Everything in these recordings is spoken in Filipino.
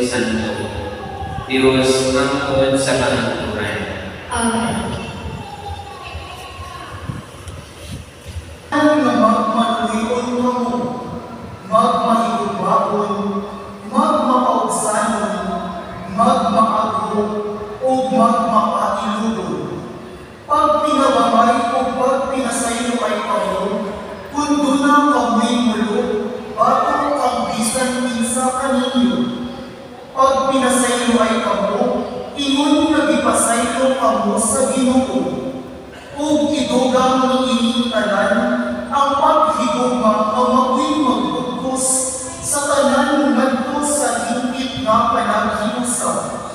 Santo. Diyos mangkod sa panagturan. Amen. Ang magmaluyon mo, magmahigubakon, magmakaugsanon, magmaago, o magmakailugon. Pag pinabamay o pag pinasayo ay kayo, kundo na kami mulo, bago ang bisan minsa kaninyo. Pag pinasayo ay kamo, ingon nagipasaylo kamo sa Ginoo. Ug idugang niining tanan, ang paghigugma ang mabuing magbugkos sa tanan ngadto sa hingpit nga panaghiusap.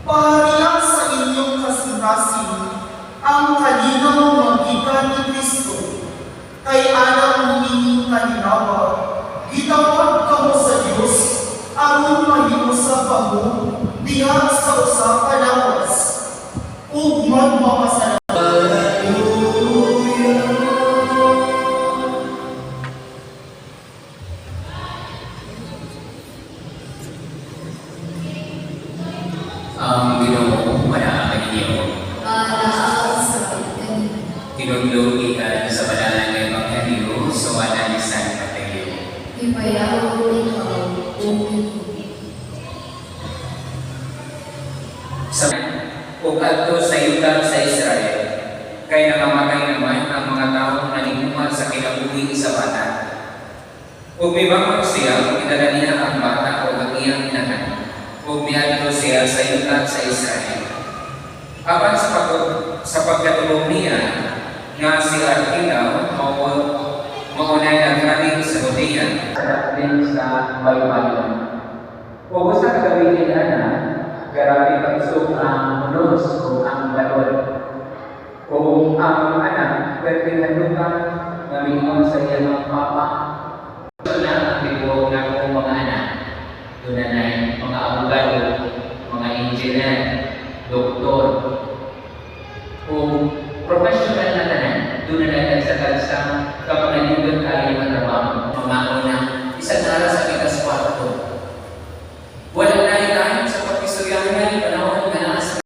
Paharian sa inyong kasing-kasing ang kalinaw magikan ni Kristo. Kay alam niining kalinawa, gitawag kamo sa Dios aron mahiusa kamo diha sa usa ka lawas. Ug magmapasalamat ang Ginoo manaakan ninyo. Alaal sa pagkain. Tinudlo ikan sa banalan ng Ebanghelyo sa wala ni San Mateo. Ipayaw ikaw, O Sa adto sa yuta sa Israel, kay nakamatay naman ang mga taong naninguma sa kinabuhi sa bata. Kung may bangag siya, idala niya ang bata o ang iyang inanan. Kung miadto siya sa yuta sa Israel. Apan sa pagkatulong niya, nga si Arkilaw, maunay nagraming sa Judea, sa din sa Baybayon. Kung sa kagabi nila garapi pagsuk ang ulos o ang balon. Kung ang anak, pertingalukan, ngamingon sa iya ng papa, ito na ang tibo na kong mga anak. Doon na mga abogado, mga engineer, doktor, kung professional na tanan, doon na nagsasagsang kapag nandun kayo ng trabaho, mga una, isang araw sa